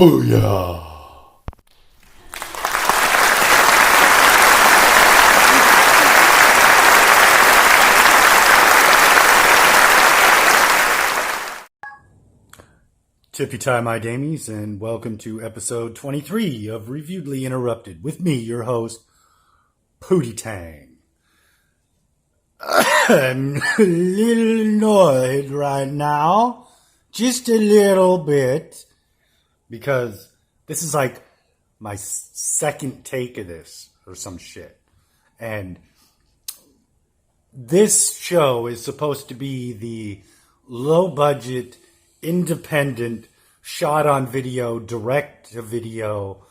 Booyah! Tippy time, my damies, and welcome to episode 23 of Reviewedly Interrupted with me, your host, Pootie Tang. I'm a little annoyed right now, just a little bit, because this is like my second take of this or some shit. And this show is supposed to be the low-budget, independent, shot-on-video, direct-to-video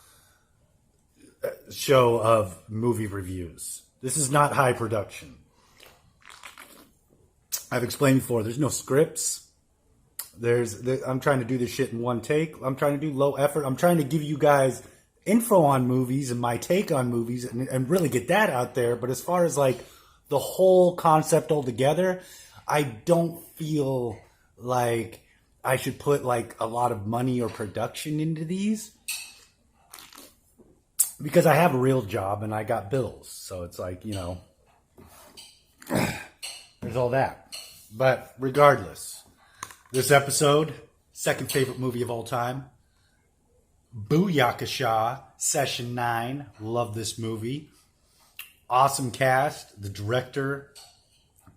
show of movie reviews. This is not high production. I've explained before, there's no scripts. I'm trying to do this shit in one take. I'm trying to do low effort. I'm trying to give you guys info on movies and my take on movies and really get that out there. But as far as like the whole concept altogether, I don't feel like I should put like a lot of money or production into these because I have a real job and I got bills. So it's like, you know, there's all that. But regardless, this episode, second favorite movie of all time, Booyakasha, Session 9. Love this movie. Awesome cast. The director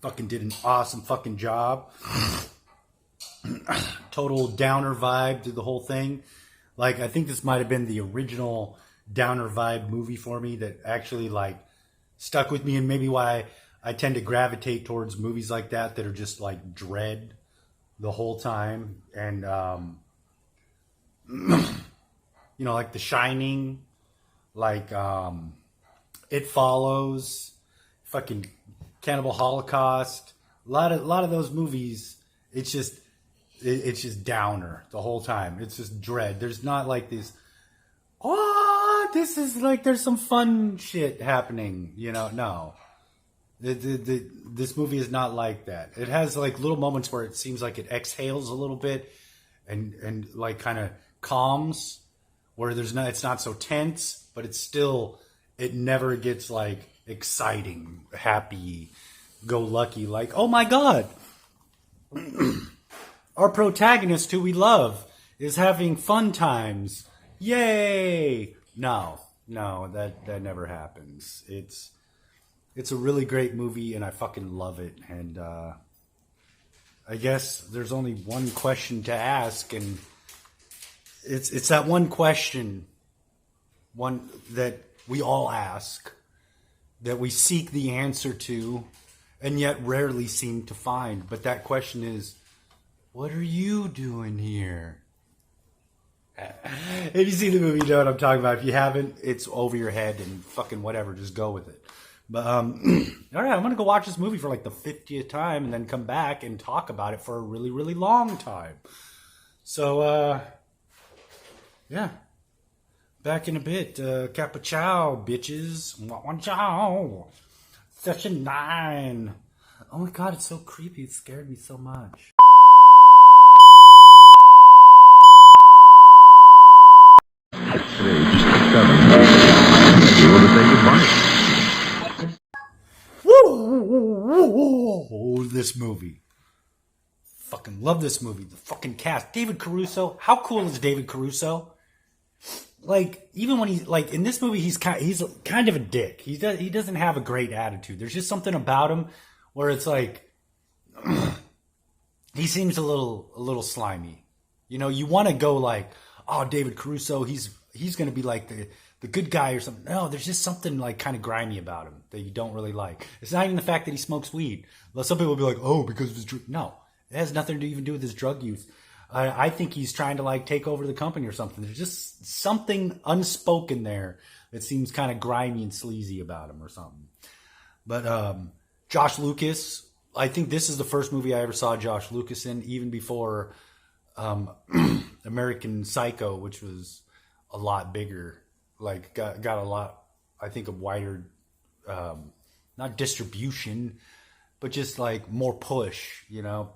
fucking did an awesome fucking job. Total downer vibe to the whole thing. Like, I think this might have been the original downer vibe movie for me that actually like stuck with me, and maybe why I tend to gravitate towards movies like that are just like dread the whole time. And you know, like The Shining, like It Follows, fucking Cannibal Holocaust, a lot of those movies. It's just downer the whole time. It's just dread. There's not like this, oh, this is like there's some fun shit happening, you know. No. This movie is not like that. It has like little moments where it seems like it exhales a little bit and like kind of calms, where it's not so tense, but it never gets like exciting, happy, go lucky, like, oh my God. Our protagonist, who we love, is having fun times. Yay! No, that never happens. It's a really great movie, and I fucking love it. And I guess there's only one question to ask, and it's that one question, one that we all ask, that we seek the answer to, and yet rarely seem to find. But that question is, what are you doing here? If you see the movie, you know what I'm talking about. If you haven't, it's over your head and fucking whatever. Just go with it. But, all right, I'm going to go watch this movie for like the 50th time and then come back and talk about it for a really, really long time. So, yeah. Back in a bit. Kappa chow, bitches. One chow. Session 9. Oh my God, it's so creepy. It scared me so much. Today, just discovered. You want to say goodbye? Woo! This movie. Fucking love this movie. The fucking cast. David Caruso. How cool is David Caruso? Like, even when he's like in this movie, he's kind of a dick. He doesn't have a great attitude. There's just something about him where it's like he seems a little slimy. You know, you want to go like, oh, David Caruso, he's going to be like the good guy or something. No, there's just something like kind of grimy about him that you don't really like. It's not even the fact that he smokes weed. Some people will be like, oh, because of his drug. No, it has nothing to even do with his drug use. I think he's trying to like take over the company or something. There's just something unspoken there that seems kind of grimy and sleazy about him or something. But Josh Lucas, I think this is the first movie I ever saw Josh Lucas in, even before American Psycho, which was a lot bigger, like got a lot, I think, a wider, not distribution, but just like more push, you know.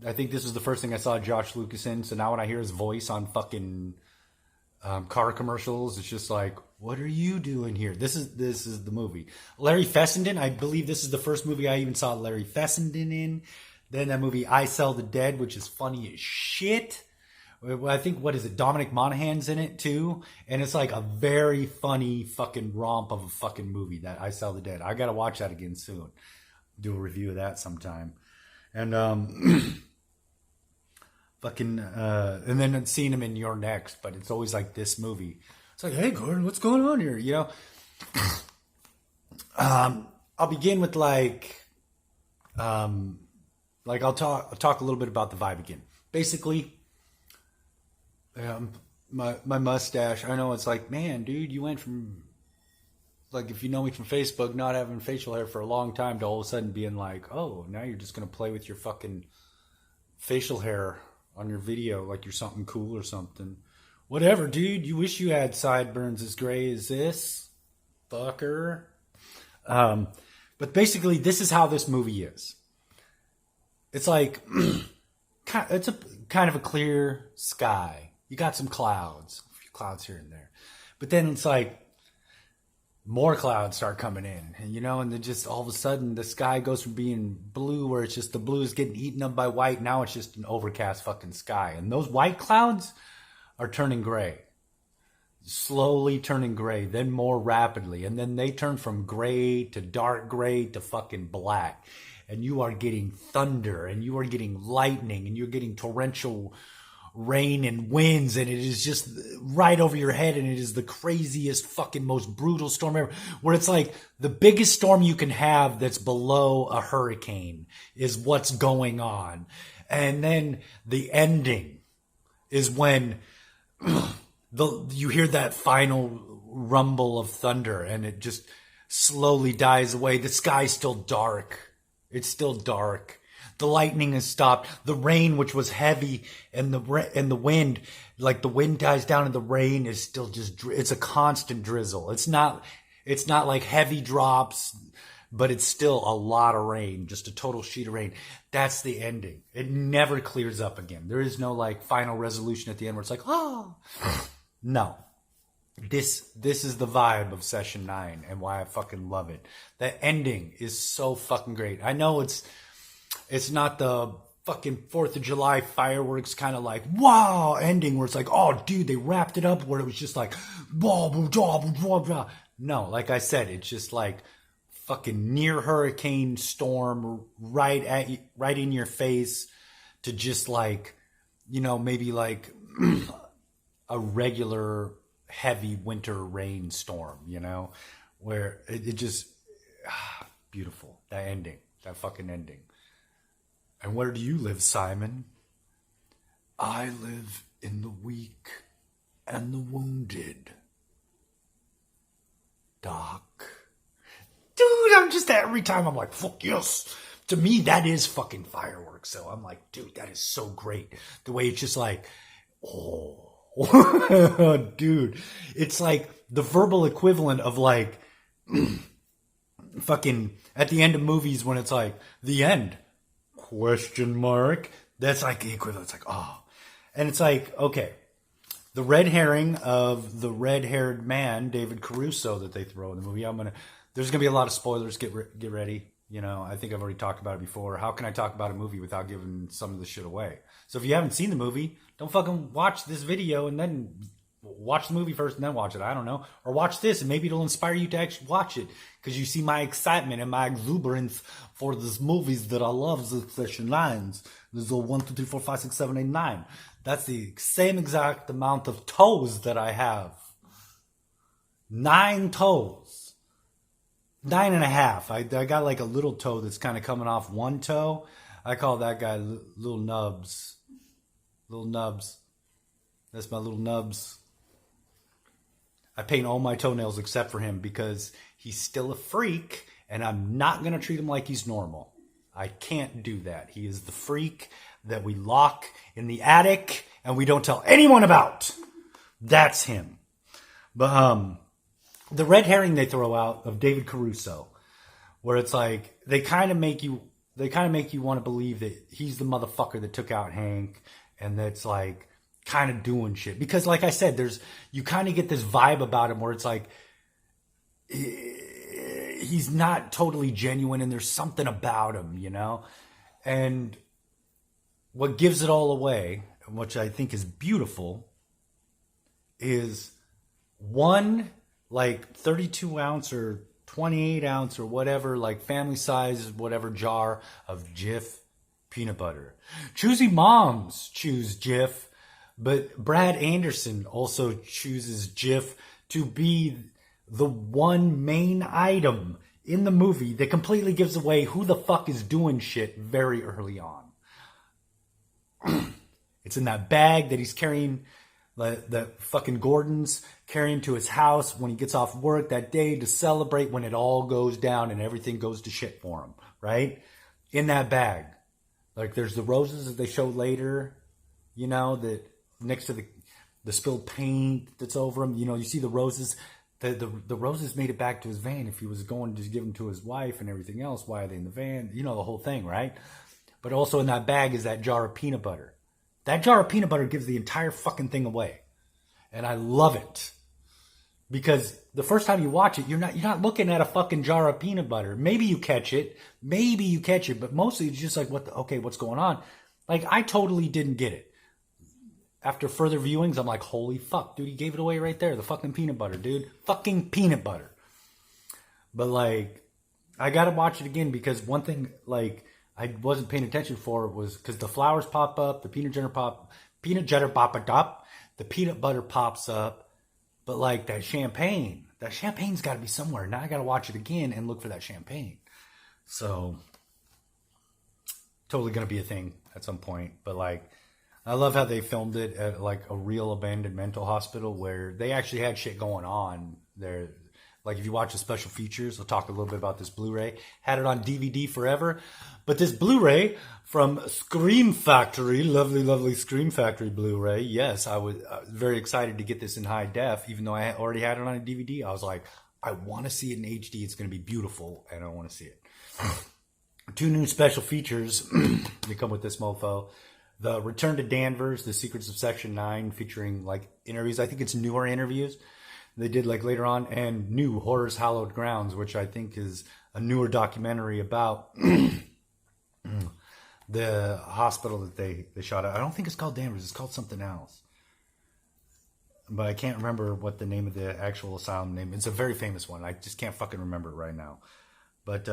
I think this was the first thing I saw Josh Lucas in. So now when I hear his voice on fucking car commercials, it's just like, what are you doing here? This is the movie. Larry Fessenden, I believe this is the first movie I even saw Larry Fessenden in. Then that movie I Sell the Dead, which is funny as shit. I think, what is it? Dominic Monaghan's in it too. And it's like a very funny fucking romp of a fucking movie, that I Sell the Dead. I got to watch that again soon. Do a review of that sometime. And and then seeing him in You're Next, but it's always like this movie. It's like, hey Gordon, what's going on here? You know? I'll begin with I'll talk a little bit about the vibe again. Basically, my mustache, I know it's like, man, dude, you went from, like, if you know me from Facebook, not having facial hair for a long time, to all of a sudden being like, oh, now you're just going to play with your fucking facial hair on your video like you're something cool or something. Whatever, dude. You wish you had sideburns as gray as this, fucker. But basically, this is how this movie is. It's like, it's a kind of a clear sky. You got some clouds, a few clouds here and there. But then it's like, more clouds start coming in, and then just all of a sudden the sky goes from being blue, where it's just the blue is getting eaten up by white. Now it's just an overcast fucking sky. And those white clouds are turning gray. Slowly turning gray, then more rapidly. And then they turn from gray to dark gray to fucking black. And you are getting thunder, and you are getting lightning, and you're getting torrential rain and winds, and it is just right over your head, and it is the craziest fucking most brutal storm ever, where it's like the biggest storm you can have that's below a hurricane is what's going on. And then the ending is when you hear that final rumble of thunder, and it just slowly dies away. The sky's still dark. It's still dark. The lightning has stopped. The rain, which was heavy, and the wind, like the wind dies down and the rain is still just, it's a constant drizzle. It's not like heavy drops, but it's still a lot of rain, just a total sheet of rain. That's the ending. It never clears up again. There is no like final resolution at the end where it's like, oh, no. This is the vibe of Session 9 and why I fucking love it. The ending is so fucking great. I know it's not the fucking 4th of July fireworks kind of like, wow, ending where it's like, oh, dude, they wrapped it up where it was just like, blah, blah, blah, blah, blah. No, like I said, it's just like fucking near hurricane storm right in your face, to just like, maybe like a regular heavy winter rain storm, where it just, beautiful. That ending, that fucking ending. And where do you live, Simon? I live in the weak and the wounded. Doc. Dude, I'm just, every time I'm like, fuck yes. To me, that is fucking fireworks. So I'm like, dude, that is so great. The way it's just like, oh, dude. It's like the verbal equivalent of like, fucking at the end of movies when it's like, the end. Question mark. That's like the equivalent. It's like, oh. And it's like, okay. The red herring of the red-haired man, David Caruso, that they throw in the movie. There's going to be a lot of spoilers. Get ready. I think I've already talked about it before. How can I talk about a movie without giving some of the shit away? So if you haven't seen the movie, don't fucking watch this video and then watch the movie first and then watch it. I don't know. Or watch this and maybe it'll inspire you to actually watch it. Because you see my excitement and my exuberance for these movies that I love, the Session 9s. There's a 1, 2, 3, 4, 5, 6, 7, 8, 9. That's the same exact amount of toes that I have. 9 toes. 9.5. I got like a little toe that's kind of coming off one toe. I call that guy Little Nubs. Little Nubs. That's my little nubs. I paint all my toenails except for him because he's still a freak and I'm not going to treat him like he's normal. I can't do that. He is the freak that we lock in the attic and we don't tell anyone about. That's him. But the red herring they throw out of David Caruso, where it's like they kind of make you they kind of make you want to believe that he's the motherfucker that took out Hank, and that's like kind of doing shit. Because like I said, you kind of get this vibe about him where it's like he's not totally genuine, and there's something about him, you know? And what gives it all away, which I think is beautiful, is one like 32 ounce or 28 ounce or whatever, like family size, whatever jar of Jif peanut butter. Choosy moms choose Jif, but Brad Anderson also chooses Jif to be the one main item in the movie that completely gives away who the fuck is doing shit very early on. It's in that bag that he's carrying, that fucking Gordon's carrying to his house when he gets off work that day to celebrate when it all goes down and everything goes to shit for him, right? In that bag. Like there's the roses that they show later, you know, that next to the spilled paint that's over him. You know, you see the roses. The roses made it back to his van. If he was going to give them to his wife and everything else, why are they in the van? You know, the whole thing, right? But also in that bag is that jar of peanut butter. That jar of peanut butter gives the entire fucking thing away. And I love it. Because the first time you watch it, you're not looking at a fucking jar of peanut butter. Maybe you catch it, but mostly it's just like, what's going on? Like, I totally didn't get it. After further viewings, I'm like, holy fuck, dude, he gave it away right there. The fucking peanut butter, dude. Fucking peanut butter. But like, I gotta watch it again because one thing, like, I wasn't paying attention for was because the flowers pop up, the peanut butter pop it up, the peanut butter pops up, but like that champagne's got to be somewhere. Now I got to watch it again and look for that champagne. So totally gonna be a thing at some point. But like, I love how they filmed it at like a real abandoned mental hospital where they actually had shit going on there. Like if you watch the special features, we'll talk a little bit about this Blu-ray. Had it on DVD forever. But this Blu-ray from Scream Factory, lovely, lovely Scream Factory Blu-ray. Yes, I was very excited to get this in high def, even though I already had it on a DVD. I was like, I want to see it in HD. It's going to be beautiful, and I want to see it. 2 new special features. They come with this mofo. The Return to Danvers, The Secrets of Section 9, featuring like interviews. I think it's newer interviews they did like later on, and New Horrors Hallowed Grounds, which I think is a newer documentary about the hospital that they shot at. I don't think it's called Danvers. It's called something else. But I can't remember what the name of the actual asylum name is. It's a very famous one. I just can't fucking remember it right now. But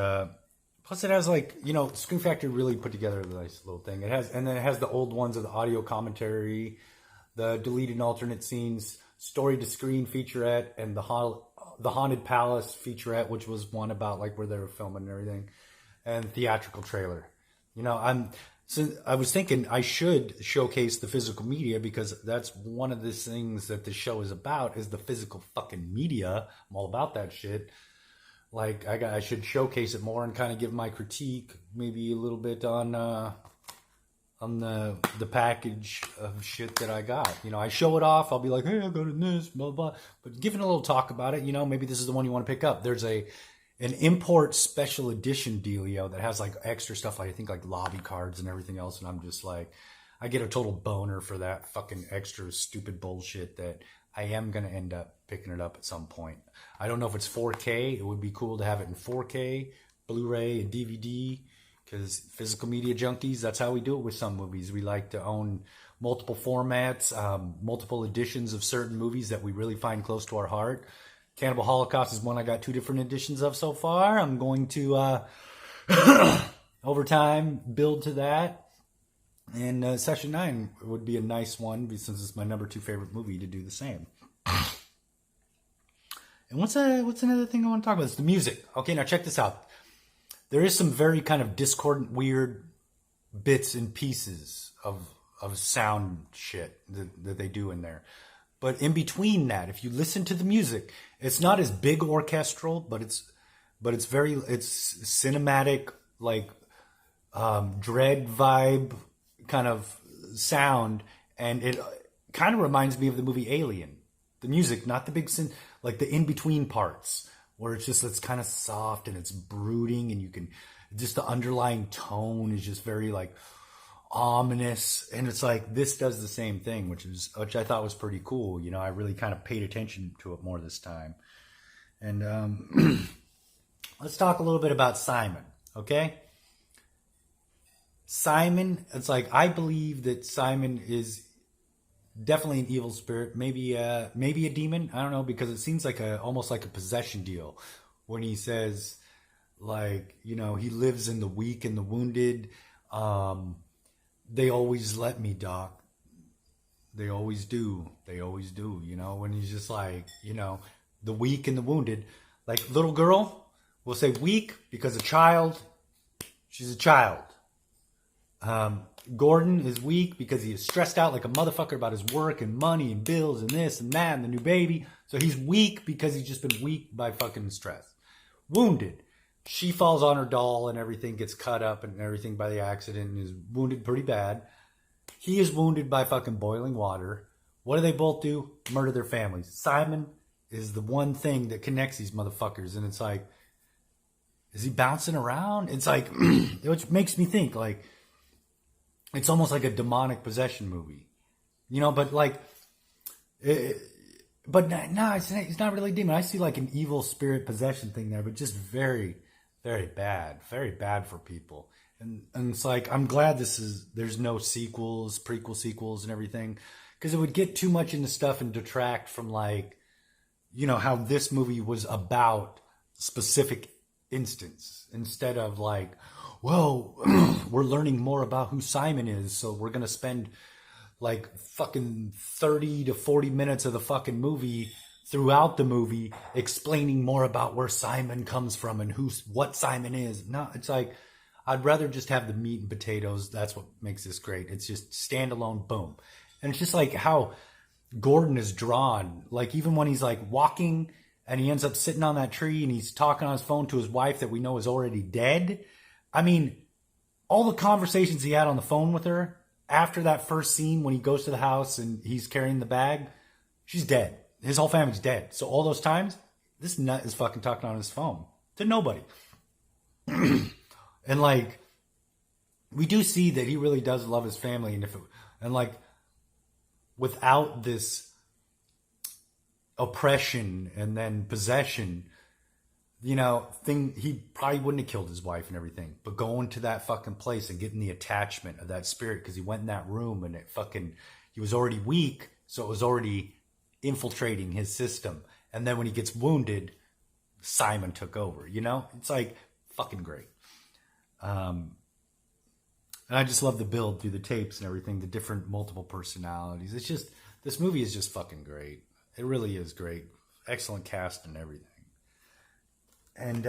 plus it has like, you know, Scream Factory really put together a nice little thing. It has, and then it has the old ones of the audio commentary, the deleted and alternate scenes, story to screen featurette, and the Haunted Palace featurette, which was one about like where they were filming and everything, and theatrical trailer. You know, I was thinking I should showcase the physical media because that's one of the things that the show is about, is the physical fucking media. I'm all about that shit. Like I should showcase it more and kind of give my critique, maybe a little bit on the package of shit that I got. You know, I show it off. I'll be like, hey, I got in this, blah, blah. But giving a little talk about it, you know, maybe this is the one you want to pick up. There's an import special edition dealio that has like extra stuff, like I think like lobby cards and everything else. And I'm just like, I get a total boner for that fucking extra stupid bullshit that I am going to end up picking it up at some point. I don't know if it's 4K. It would be cool to have it in 4K, Blu-ray, and DVD. Because physical media junkies, that's how we do it with some movies. We like to own multiple formats, multiple editions of certain movies that we really find close to our heart. Cannibal Holocaust is one I got 2 different editions of so far. I'm going to, over time, build to that. And Session 9 would be a nice one, since it's my number 2 favorite movie, to do the same. And what's another thing I want to talk about? It's the music. Okay, now check this out. There is some very kind of discordant, weird bits and pieces of sound shit that they do in there. But in between that, if you listen to the music, it's not as big orchestral, but it's cinematic, like dread vibe kind of sound, and it kind of reminds me of the movie Alien. The music, not the big like the in between parts, where it's kind of soft and it's brooding, and you can just the underlying tone is just very like ominous, and it's like this does the same thing, which I thought was pretty cool. You know, I really kind of paid attention to it more this time. And let's talk a little bit about Simon, okay? Simon, it's like I believe that Simon is definitely an evil spirit, maybe a demon. I don't know, because it seems like almost like a possession deal when he says, like, you know, he lives in the weak and the wounded. They always let me, Doc. They always do. They always do. You know, when he's just like, you know, the weak and the wounded. Like little girl, we'll say weak because a child. She's a child. Gordon is weak because he is stressed out like a motherfucker about his work and money and bills and this and that and the new baby. So he's weak because he's just been weak by fucking stress. Wounded. She falls on her doll and everything gets cut up and everything by the accident and is wounded pretty bad. He is wounded by fucking boiling water. What do they both do? Murder their families. Simon is the one thing that connects these motherfuckers. And it's like, is he bouncing around? It's like, which makes me think like, it's almost like a demonic possession movie, you know, but like, but no, it's not really demon. I see like an evil spirit possession thing there, but just very, very bad for people. And it's like, I'm glad there's no sequels, prequel sequels and everything, because it would get too much into stuff and detract from like, you know, how this movie was about specific instance instead of like, well, we're learning more about who Simon is, so we're going to spend like fucking 30 to 40 minutes of the fucking movie throughout the movie explaining more about where Simon comes from and what Simon is. No, it's like, I'd rather just have the meat and potatoes. That's what makes this great. It's just standalone, boom. And it's just like how Gordon is drawn. Like even when he's like walking and he ends up sitting on that tree and he's talking on his phone to his wife that we know is already dead. I mean, all the conversations he had on the phone with her after that first scene when he goes to the house and he's carrying the bag, she's dead. His whole family's dead. So all those times, this nut is fucking talking on his phone to nobody. And like, we do see that he really does love his family. And like, without this oppression and then possession, you know, he probably wouldn't have killed his wife and everything. But going to that fucking place and getting the attachment of that spirit, because he went in that room and he was already weak, so it was already infiltrating his system. And then when he gets wounded, Simon took over, you know? It's like fucking great. And I just love the build through the tapes and everything, the different multiple personalities. It's just, this movie is just fucking great. It really is great. Excellent cast and everything. And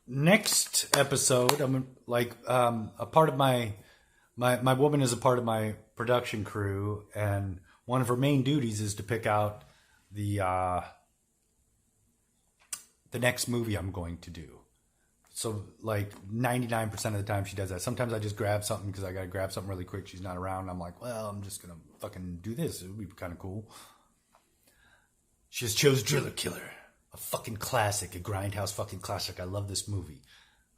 next episode, I'm like a part of my woman is a part of my production crew, and one of her main duties is to pick out the next movie I'm going to do. So like 99% of the time she does that. Sometimes I just grab something because I got to grab something really quick. She's not around. I'm like, well, I'm just going to fucking do this. It would be kind of cool. She just chose Driller Killer. A fucking classic, a grindhouse fucking classic. I love this movie.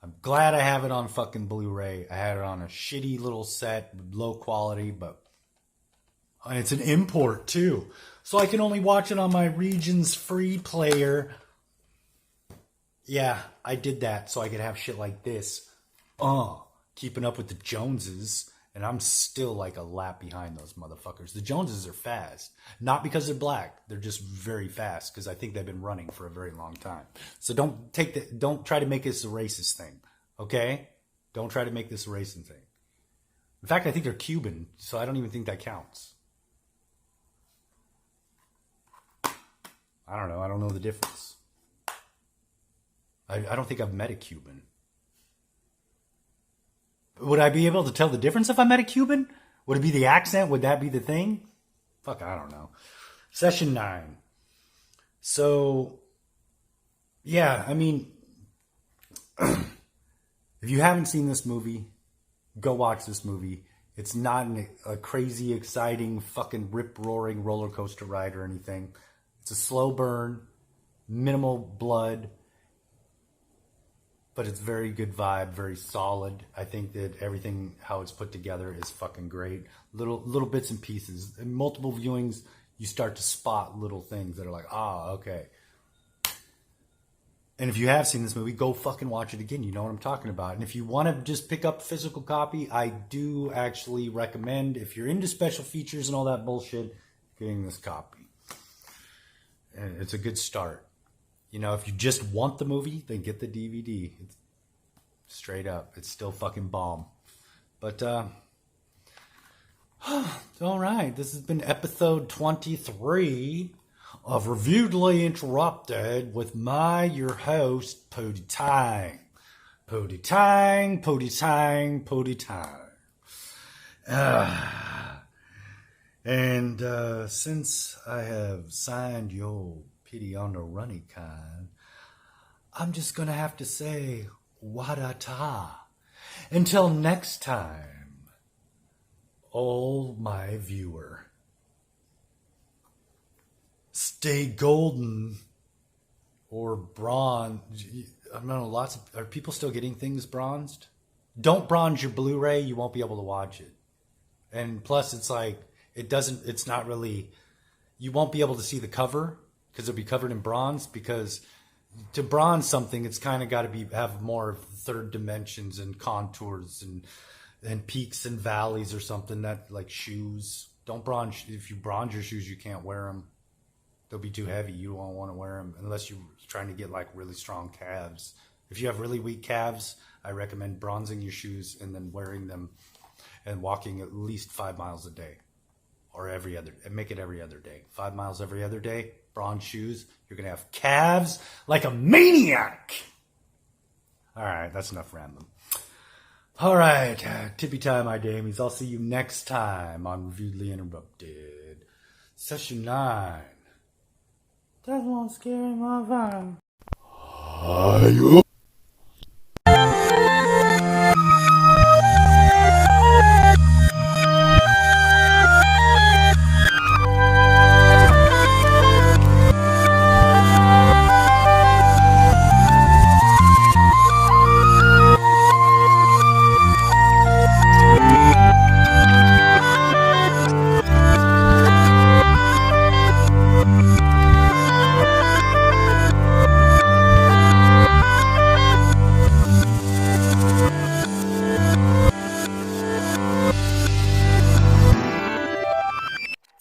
I'm glad I have it on fucking Blu-ray. I had it on a shitty little set, low quality, and it's an import too. So I can only watch it on my Regions free player. Yeah, I did that so I could have shit like this. Keeping up with the Joneses. And I'm still like a lap behind those motherfuckers. The Joneses are fast. Not because they're black. They're just very fast because I think they've been running for a very long time. So don't try to make this a racist thing. Okay? Don't try to make this a racist thing. In fact, I think they're Cuban, so I don't even think that counts. I don't know. I don't know the difference. I don't think I've met a Cuban. Would I be able to tell the difference if I met a Cuban? Would it be the accent? Would that be the thing? Fuck, I don't know. Session 9. So, yeah, I mean, if you haven't seen this movie, go watch this movie. It's not a crazy, exciting, fucking rip-roaring roller coaster ride or anything. It's a slow burn, minimal blood. but it's very good vibe, very solid. I think that everything, how it's put together, is fucking great. Little bits and pieces. In multiple viewings, you start to spot little things that are like, okay. And if you have seen this movie, go fucking watch it again. You know what I'm talking about. And if you want to just pick up a physical copy, I do actually recommend, if you're into special features and all that bullshit, getting this copy. And it's a good start. You know, if you just want the movie, then get the DVD. It's straight up. It's still fucking bomb. But, all right. This has been episode 23 of Reviewedly Interrupted with your host, Pootie Tang. Pootie Tang, Pootie Tang, Pootie Tang. And since I have signed your pity on the runny kind, I'm just gonna have to say, wadata. Until next time, oh my viewer. Stay golden or bronze. I don't know, are people still getting things bronzed? Don't bronze your Blu-ray, you won't be able to watch it. And plus it's like, it's not really, you won't be able to see the cover because it'll be covered in bronze, because to bronze something, it's kind of got to have more third dimensions and contours and peaks and valleys or something, that like shoes. Don't bronze, if you bronze your shoes, you can't wear them. They'll be too heavy. You won't want to wear them unless you're trying to get like really strong calves. If you have really weak calves, I recommend bronzing your shoes and then wearing them and walking at least 5 miles a day, or make it every other day. 5 miles every other day, bronze shoes. You're going to have calves like a maniac. All right, that's enough random. All right, tippy time, my damies. I'll see you next time on Reviewedly Interrupted. Session 9. That won't scare my vibe.